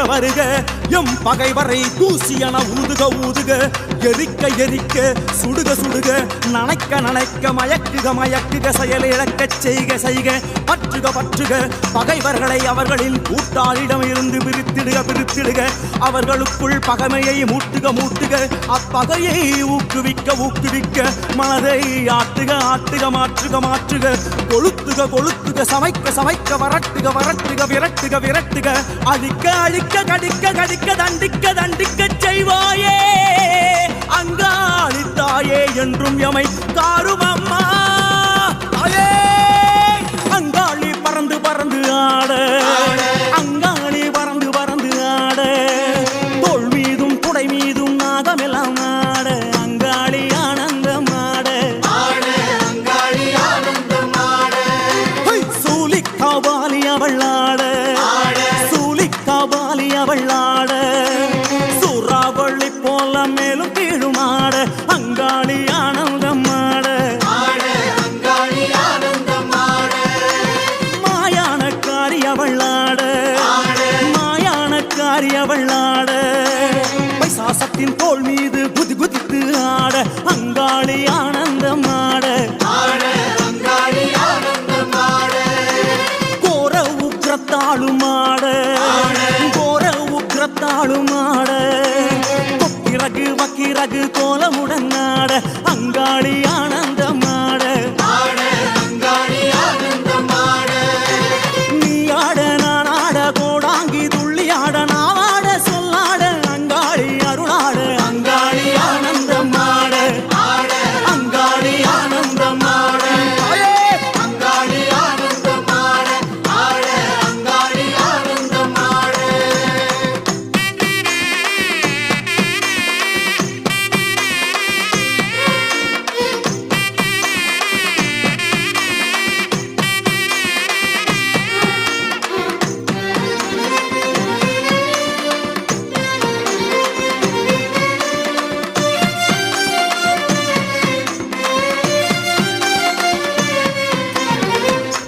வருக எம் பகைவரை தூசியன ஊதுக ஊதுக எரிக்க எரிக்க சுடுக சுடுக நனைக்க நனைக்க மயக்குக மயக்குக செயலிழக்கச் செய்க செய்க பற்றுக பற்றுக பகைவர்களை அவர்களின் கூட்டாளிடம் இருந்து பிரித்திடுக பிரித்திடுக அவர்களுக்குள் பகைமையை மூட்டுக மூட்டுக அப்பகையை ஊக்குவிக்க ஊக்குவிக்க மனதை ஆட்டுக ஆட்டுக மாற்றுக மாற்றுக கொளுத்துக கொளுத்துக சமைக்க சமைக்க வரட்டுக வரட்டுக விரட்டுக விரட்டுக அழிக்க அழிக்க கடிக்க கடிக்க தண்டிக்க தண்டிக்க செய்வாயே அங்காளி தாயே என்றும் எமை காரும் அம்மா தாயே அங்காளி பறந்து பறந்து ஆட அங்காளி பறந்து பறந்து ஆட தோள் மீதும் குடை மீதும் நாகமெல்லாம் ஆட அங்காளி ஆனந்தம் ஆட சூலிக்காபாலி அவள் ஆட சூலிக்காபாலி அவள் ஆட சூறாவளி போல மேலும் கீழும் ஆட அங்காளி ஆனந்தம் ஆட மாயானக்காரி அவள் ஆட மாயானக்காரி அவள் ஆட பைசாசத்தின் தோள் மீது குதி குதித்து ஆட அங்காளி ஆனந்தம் ஆட கோர உக்ரத்தாளும் ஆட கோர உக்ரத்தாளும் ஆட கொக்கிரகு வக்கிரகு கோலமுடன் ஆட அங்காளி ஆனந்தம் ஆட நீ ஆட நான் ஆட கோடாங்கி துள்ளி ஆட நான் ஆட சொல்லாட அங்காளி அருளாட அங்காளி ஆனந்தம் ஆட அங்காளி ஆனந்தம் ஆட அங்காளி ஆனந்தம் ஆட அங்காளி ஆனந்தம் ஆட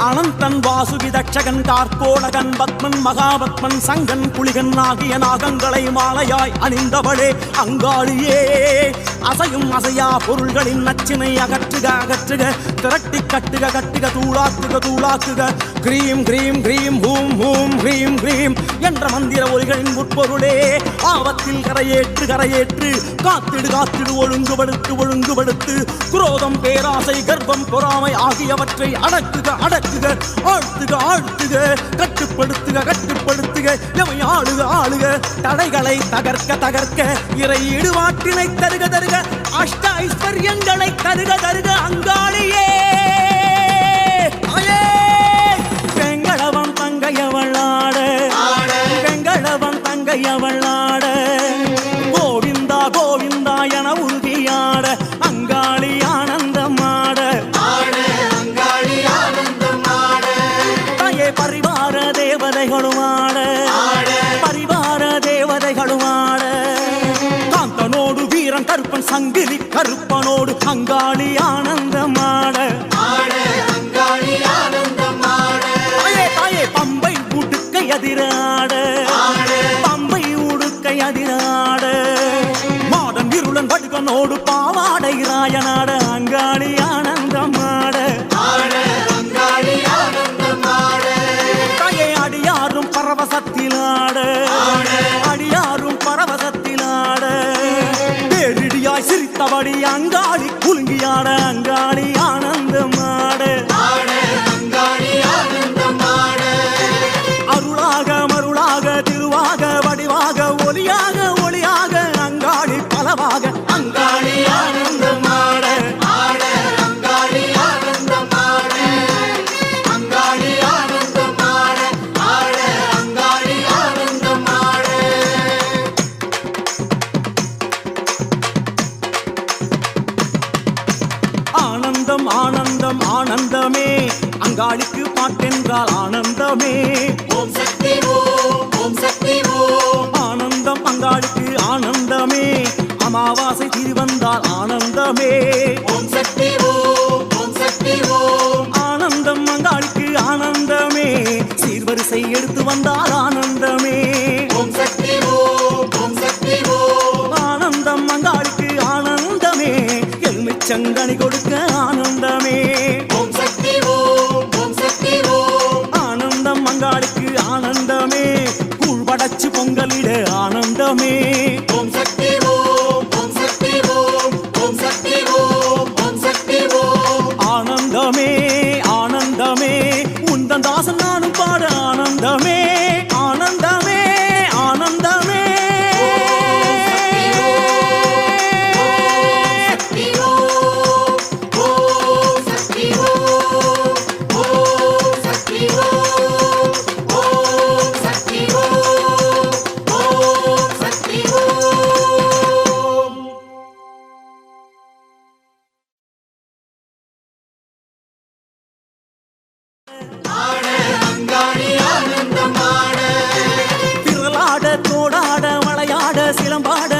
அனந்தன் வாசுகி தட்சகன் கார்கோடகன் பத்மன் மகாபத்மன் சங்கன் புலிகன் ஆகிய நாகங்களை மாலையாய் அணிந்தவளே அங்காளியே அசையும் அசையா பொருள்களின் நச்சினை அகற்றுக அகற்றுக திரட்டி கட்டுக கட்டுக தூளாக்குக தூளாக்குக கிரீம் கிரீம் கிரீம் ஹூம் ஹூம் ஹ்ரீம் ஹ்ரீம் என்ற மந்திர ஒலிகளின் உட்பொருளே ஆபத்தில் கரையேற்று கரையேற்று காத்திடு காத்திடு ஒழுங்குபடுத்து ஒழுங்குபடுத்து குரோதம் பேராசை கர்ப்பம் பொறாமை ஆகியவற்றை அடக்குக அடக்குக ஆழ்த்துக ஆழ்த்துக கட்டுப்படுத்துக கட்டுப்படுத்துக எமை ஆளுக ஆளுக தடைகளை தகர்க்க தகர்க்க இறை ஈடுபாட்டினை தருக தருக அஷ்ட ஐஸ்வர்யங்களை தருக தருக அங்காளியே வெங்கடவன் தங்கையவள் ஆட வெங்கடவன் தங்கையவள் ஆட கோவிந்தா கோவிந்தா என உறுதியாட அங்காளி ஆனந்தம் ஆட பரிவார தேவதைகளும் ஆட பரிவார தேவதைகளும் ஆட காந்தனோடு வீரன் கருப்பன் சங்கிலி கருப்பனோடு அங்காளி ஆனந்தம் ஆட தாயே பம்பை உடுக்கை அதிராட பம்பை உடுக்கை அதிராட மாடன் இருளன் வடுகனோடு பாவாடை ராயனாட அங்காளி ஆனந்தம் ஆட அடியாரும் பரவசத்திலாட அடியாரும் பரவசத்திலாட பேரிடியாய் சிரித்தபடி அங்காளி குலுங்கியாட அங்காளி ஆனந்தம் ஆட அருளாக மருளாக திருவாக வடிவாக ஒளியாக ஒளியாக அங்காளி பலவாக அங்காளி ஆனந்தம் ஆட ஆனந்தம் ஆனந்தம் ஆனந்தமே அங்காளிக்கு பாட்டென்றால் ஆனந்தமே ஓம் சக்தி ஓம் சக்தி ஓம் ஆனந்தம் அங்காளிக்கு ஆனந்தமே அமாவாசை திருவந்தால் ஆனந்தமே ஓம் சக்தி ஓம் சக்தி ஓம் ஆனந்தம் அங்காளிக்கு ஆனந்தமே சீர்வரிசை எடுத்து வந்தால் ஆனந்தமே ஓம் சக்தி ஆனந்தமே ஓம் சக்தி ஓம் ஓம் சக்தி ஓம் ஓம் சக்தி ஓம் ஓம் சக்தி ஓம் ஆனந்தமே ஆனந்தமே உந்தன் தாசன் நானும் பாட ஆனந்தமே ஆனந்தமே ஆனந்தமே சக்தி ஓம் ஓம் சக்தி ஓம் ஓம் சக்தி ஓம் ஓம் சக்தி ஓம் ஓம் சக்தி ஓம் ஆட அங்காளி ஆனந்தம் ஆட திரளாட தோடாட மலையாட சிலம்பாட